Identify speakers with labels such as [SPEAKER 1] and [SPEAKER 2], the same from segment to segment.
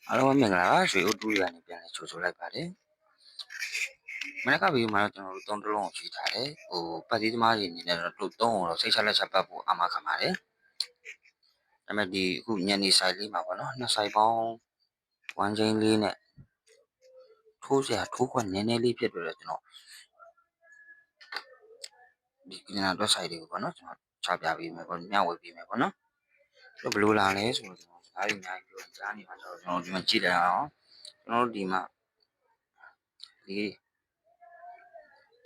[SPEAKER 1] အားလုံးပဲမင်္ဂလာပါရွှေဦးတူရကနေပြန်လဲချိုးဆိုလိုက်ပါတယ်မနက်ကဗီဒီယိုမှာတော့ကျွန်တော်တို့သုံးတလုံးကိုချိန်ထားတယ်ပတ်စည်းသမားတွေအနေနဲ့တော့သုံးကိုတော့စိတ်ချလက်ချပတ်ဖို့အာမခံပါတယ်ဒါပေမဲ့ဒီအခုညနေဆိုင်လေးမှာပေါ့နော်နှစ်ဆိုင်ပေါင်း1ချိန်လေးနဲ့ထိုးစရာထိုးခွက်နည်းနည်းလေးဖြစ်တော့ကျွန်တော်ဒီကနေ့တော့ဆိုင်တွေကိုပေါ့နော်ကျွန်တော်ချပြပေးမယ်ပေါ့ညဝေပေးမယ်ပေါ့နော်ဘယ်လိုလာလဲဆိုတော့ကျွန်တော်စကားတွေအများကြီးပြောကြားနေမှာဆိုတော့ကျွန်တော်ဒီမှာကြည့်လိုက်အောင်ကျွန်တော်တို့ဒီမှာဒီ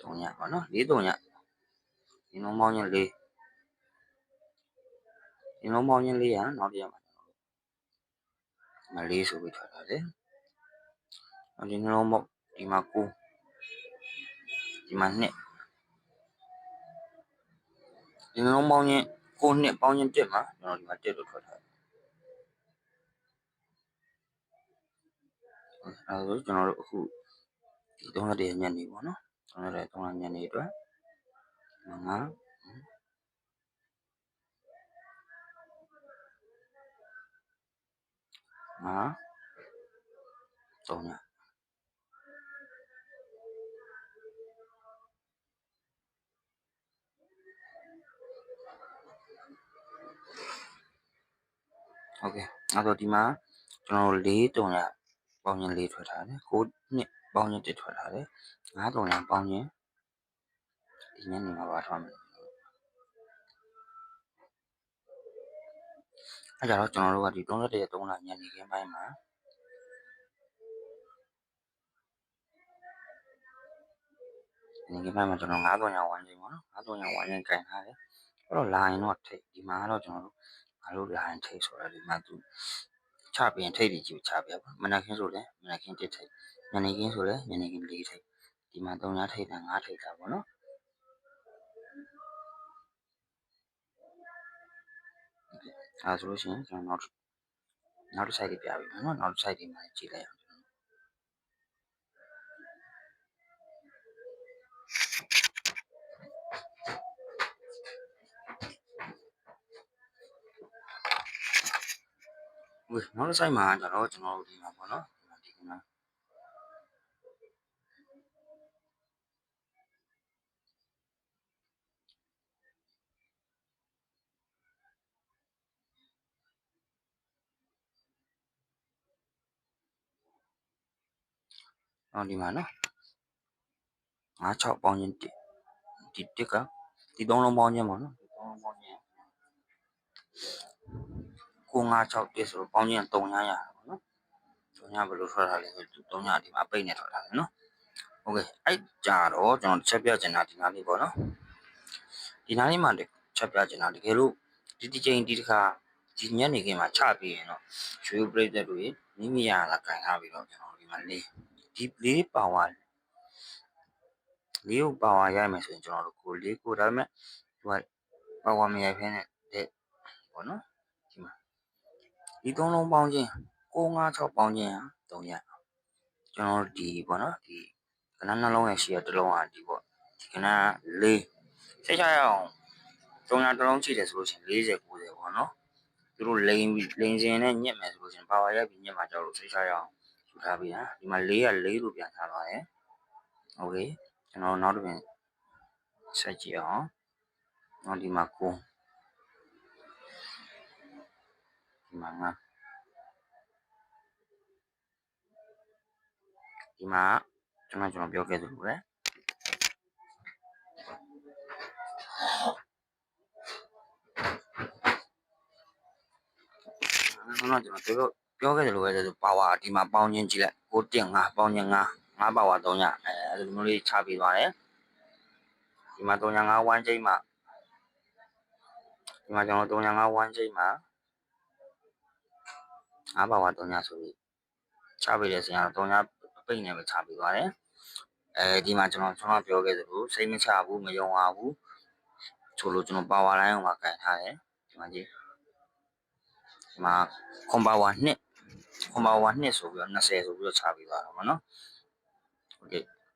[SPEAKER 1] 3ညပေါ့နော်4 3ညဒီလုံးပေါင်းချင်း4ဒီလုံးပေါင်းချင်း4ရနောက်တစ်ရက်မှာမ4ဆိုပြီးထွက်လာတယ်ဒီနှလုံးပေါင်းဒီမှာ9ဒီမှာ2ဒီနှလုံးပေါင်းချင်း9နှစ်ပေါင်းချင်း1မှာကျွန်တော်ဒီမှာ1လို့ထွက်ထားတယ်အဲဒါဆိုကျွန်တော်တို့အခုဒီ3ရက်ညနေပေါ့နော်3ရက်ညနေအတွက်ငါ3ညโอเคအဲ့တော့ဒီမှာကျွန်တော်4 3ညပေါင်းချင်း4ထွက်ထားတယ်9နှစ်ပေါင်းချင်း1ထွက်ထားတယ်5 3ညပေါင်းချင်းဒီညနေမှာပါထားမယ်အဲ့ကြတော့ကျွန်တော်တို့ကဒီ31ရက်3လညနေခင်းပိုင်းမှာဒီကနေ့မှကျွန်တော်9 3ညဝိုင်းချိန်ပေါ့နော်9 3ညဝိုင်းချိန်ခြင်ထားတယ်အဲ့တော့လာရင်တော့ထိတ်ဒီမှာတော့ကျွန်တော်တို့ငါတို့လာရင်ထိတ်ဆိုတာဒီမှာသူချပြင်ထိတ်တွေကြီးချပြပါမနက်ခင်းဆိုလဲမနက်ခင်း1ထိတ်ညနေခင်းဆိုလဲညနေခင်း4ထိတ်ဒီမှာ3ညထိတ်တာ5ထိတ်တာပေါ့နော်အဲဆိုလို့ရှိရင်ကျွန်တော်နောက်တစ် site တွေပြပြီနော်နောက်တစ် site တွေမှာကြည့်လိုက်အောင်ဝေးနောက်တစ် site မှာကျတော့ကျွန်တော်တို့ဒီမှာပေါ့နော်ဒီမှာဒီမှာနော်5 6ပေါင်းချင်း1ဒီ1ကဒီ3လုံးပေါင်းချင်းပေါ့နော်ဒီ3လုံးပေါင်းချင်း9 5 6 1ဆိုတော့ပေါင်းချင်း3ညရတာပေါ့နော်3ညဘယ်လိုထွက်တာလဲဆို3ညဒီမှာပိတ်နေထွက်တာလေနော်โอเคအဲ့ကြတော့ကျွန်တော်ချက်ပြချင်တာဒီနားလေးပေါ့နော်ဒီနားလေးမှာချက်ပြချင်တာတကယ်လို့ဒီချိန်ဒီတစ်ခါဒီညနေခင်းမှာချပြီးရင်တော့ရွှေပရိသတ်တွေမိမိရတာခံထားပြီးတော့ကျွန်တော်ဒီမှာလေးပါဝါလေးကိုပါဝါရမယ်ဆိုရင်ကျွန်တော်တို့ကိုလေးကိုဒါပေမဲ့သူကပါဝါမရဖ ೇನೆ တဲ့ပေါ့နော်ဒီမှာဒီ3လုံးပေါင်းချင်း9 5 6ပေါင်းချင်း3ရကျွန်တော်တို့ဒီပေါ့နော်ဒီကနန်းနှလုံးရဲ့ရှိရတစ်လုံးอ่ะဒီပေါ့ဒီကနန်း4စိတ်ချရအောင်3ညတစ်လုံးချိတယ်ဆိုလို့ရှိရင်40 90ပေါ့နော်သူတို့လိန်စင်နဲ့ညက်မယ်ဆိုလို့ရှိရင်ပါဝါရပြီးညက်မှာကြောက်လို့စိတ်ချရအောင်ယူထားပြီဟာဒီမှာ4က4လို့ပြန်ထားသွားတယ်โอเคကျွန်တော်နောက်တစ်ပြင်ဆက်ကြည့်အောင်နောက်ဒီမှာ9ဒီမှာ9ဒီမှာကျွန်တော်ပြောခဲ့သလိုပဲကျွန်တော်ပြောခဲ့သလိုပဲပါဝါဒီမှာပေါင်းချင်းကြည့်လိုက်9 1 5ပေါင်းချင်း5ပါဝါ3ညအဲ့လိုမျိုးလေးချပေးသွားတယ်ဒီမှာ3ည5ဝမ်းချိန်မှာဒီမှာကျွန်တော်3ည5ဝမ်းချိန်မှာ5ပါဝါ3ညဆိုပြီးချပေးတဲ့ဆရာ3ညပိတ်နေပဲချပေးသွားတယ်ဒီမှာကျွန်တော်ပြောခဲ့သလိုစိတ်မချဘူးမယုံပါဘူးဆိုလို့ကျွန်တော်ပါဝါလိုင်းအောင်မှာကန်ထားတယ်ဒီမှာကြည့်ဒီမှာခွန်ပါဝါ2ဆိုပြီးတော့20ဆိုပြီးတော့ချပေးသွားတာပေါ့နော်โอเค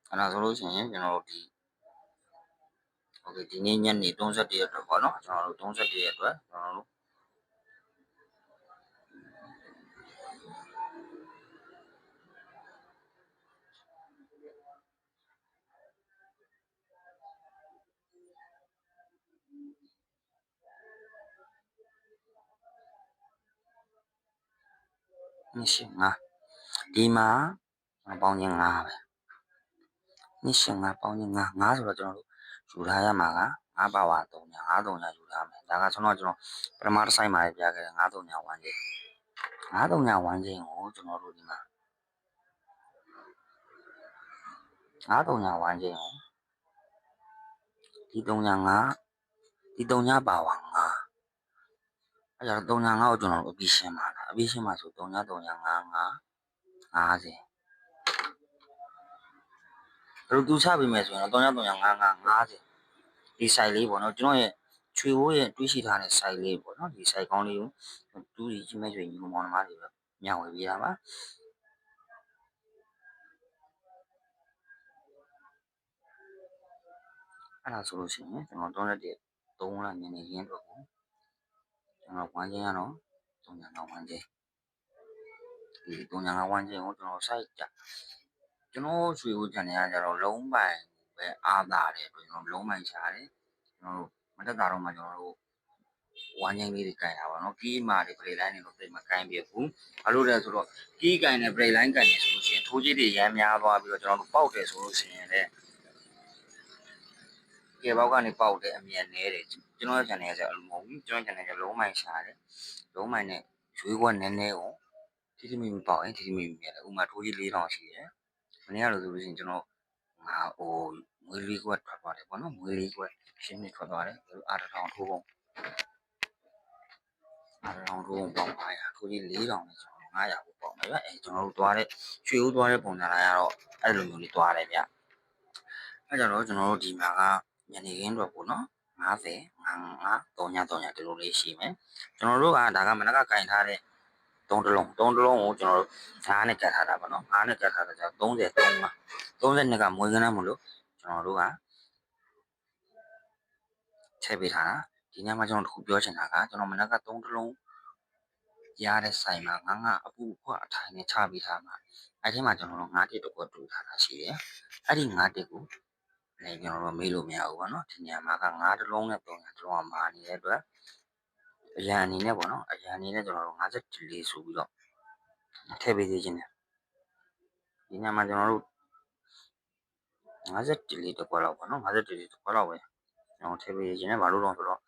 [SPEAKER 1] အဲ့ဒါဆိုလို့ရှိရင်ကျွန်တော်တို့โอเคဒီနေ့ညနေ31ရက်အတွက်ပေါ့နော်ကျွန်တော်တို့31ရက်အတွက်ကျွန်တော်တို့ 25ဒီမှာပေါင်းခြင်း5ပဲ25ပေါင်းခြင်း5ဆိုတော့ကျွန်တော်တို့ယူထားရမှာက5ပါဝါ3ညာ5 3ညာယူထားမယ်ဒါကကျွန်တော်ပထမတစ်ဆိုင်မှာပြခဲ့တဲ့5 3ညာ1ချင်း5 3ညာ1ချင်းကိုကျွန်တော်တို့ဒီမှာ5 3ညာ1ချင်းကိုဒီ3ညာ5ဒီ3ညာပါဝါ5အဲ့တော့3ညာ5ကိုကျွန်တော်တို့အပြီးရှင်းပါလားအပြီးရှင်းပါဆို3ညာ3ညာ5 50တို့သူချပေးမယ်ဆိုရင်တော့3ညာ3ညာ5 50ဒီ site လေးပေါ့နော်ကျွန်တော်ရဲ့ချွေဘိုးရဲ့တွေးရှိထားတဲ့ site လေးပေါ့နော်ဒီ site ကောင်းလေးကိုတူးကြီးချင်းမဲ့ရွှေညီမောင်နှမတွေပဲမျှဝေပေးတာပါအဲ့ဒါဆိုလို့ရှိရင်ကျွန်တော်3ရက်3လညနေခင်းအတွက်ကိုကျွန်တော်ဝမ်းချင်းကတော့3ညာ9ဝမ်းချင်းဒီ3ညာ9ဝမ်းချင်းကိုကျွန်တော် site ကြကျွန်တော်ရွှေဘိုး channel ကကြတော့လုံးပိုင်ပဲအားသာတယ်ကျွန်တော်လုံးပိုင်ရှားတယ်ကျွန်တော်တို့မတက်တာတော့မှကျွန်တော်တို့ဝမ်းချင်းလေးတွေကင်တာပါနော်ကီးမာတွေ play line တွေတော့သိမကင်ပြဘူးဘာလို့လဲဆိုတော့ကီးကင်နဲ့ play line ကင်နေဆိုလို့ရှိရင်ထိုးကြီးတွေရမ်းများသွားပြီးတော့ကျွန်တော်တို့ပေါက်တယ်ဆိုလို့ရှိရင်လည်းကေဘောက်ကနေပေါက်တဲ့အမြင်နဲတယ်ကျွန်တော် channel ကဆိုအလိုမဟုတ်ဘူးကျွန်တော် channel ကလုံးမိုင်ရှာတယ်လုံးမိုင်နဲ့ရွေးကွက်နည်းနည်းကိုတိတိမိမိပေါက်ရင်တိတိမိမိရတယ်ဥမာထိုးကြီး4000ရှိတယ်မနေ့ကလို့ဆိုလို့ရှိရင်ကျွန်တော်ငါမွေးလေးကွက်ထွက်သွားတယ်ပေါ့နော်မွေးလေးကွက်ရှင်းနေထွက်သွားတယ်အားတစ်ထောင်ထိုးပုံအားတစ်ထောင်ထိုးပုံပေါက်900ထိုးကြီး4000နဲ့ကျွန်တော်900ကိုပေါက်မယ်ဗျအဲကျွန်တော်တို့သွားတဲ့ရွှေဦးသွားတဲ့ပုံစံလိုက်ကတော့အဲ့လိုမျိုးလေးသွားတယ်ဗျအဲ့ကြတော့ကျွန်တော်တို့ဒီမှာကညနေခင်းအတွက်ပေါ့နော်50 55 3ည3ညဒီလိုလေးရှိမယ်ကျွန်တော်တို့ကဒါကမနက်ကကင်ထားတဲ့3တလုံးကိုကျွန်တော်တို့5နဲ့ကတ်ထားတာပေါ့နော်5နဲ့ကတ်ထားတာကြောင့်33မှာ32ကမွေးကန်းမလို့ကျွန်တော်တို့ကထည့်ပေးထားတာဒီညမှာကျွန်တော်တခုပြောချင်တာကကျွန်တော်မနက်က3တလုံးရတဲ့ဆိုင်မှာငါအပူခွအထိုင်နဲ့ချပေးထားမှာအဲ့ဒီမှာကျွန်တော်တို့9တစ်တကွတူထားတာရှိတယ်အဲ့ဒီ9တစ်ကိုလည်းကျွန်တော်တို့မေးလို့မရဘူးပေါ့နော်ဒီညမှာက9တလုံးနဲ့3တလုံးကမာနေတဲ့အတွက်အရန်အနေနဲ့ပေါ့နော်အရန်အနေနဲ့ကျွန်တော်တို့54လေးဆိုပြီးတော့ထည့်ပေးသေးခြင်းတယ်ဒီညမှာကျွန်တော်တို့54လေးတစ်ခွက်လောက်ပေါ့နော်54လေးတစ်ခွက်လောက်ပဲကျွန်တော်ထည့်ပေးခြင်းနဲ့ဘာလို့လဲဆိုတော့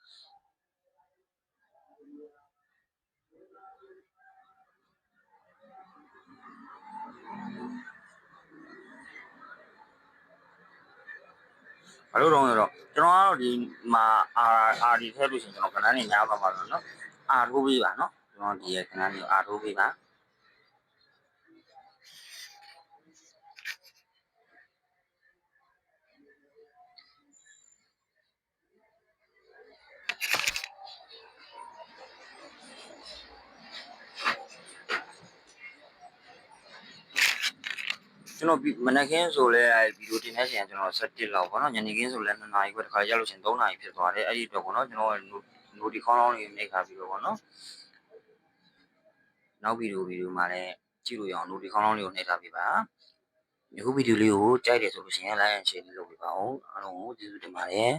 [SPEAKER 1] ဘာလို့တော့ဆိုတော့ကျွန်တော်ကတော့ဒီမှာRD ထည့်လို့ရှိရင်ကျွန်တော်ခဏနေများပါပါတော့နော်Rထိုးပေးပါနော်ကျွန်တော်ဒီရဲ့ခဏနေ Rထိုးပေးပါကျွန်တော်မနက်ခင်းဆိုလဲဗီဒီယိုတင်နေချိန်ကျွန်တော်17လောက်ပေါ့နော်ညနေခင်းဆိုလဲ2နာရီခွဲတစ်ခါရက်လို့ရှင်3နာရီဖြစ်သွားတယ်အဲ့ဒီအတွက်ပေါ့နော်ကျွန်တော်နိုတီခေါင်းလောင်းလေးနှိပ်ခါပြီးတော့ပေါ့နော်နောက်ဗီဒီယိုမှာလည်းကြည့်လို့ရအောင်နိုတီခေါင်းလောင်းလေးကိုနှိပ်ထားပေးပါဒီဗီဒီယိုလေးကိုကြိုက်တယ်ဆိုလို့ရှိရင် like and share လုပ်ပေးပါဦးအားလုံးကိုကျေးဇူးတင်ပါတယ်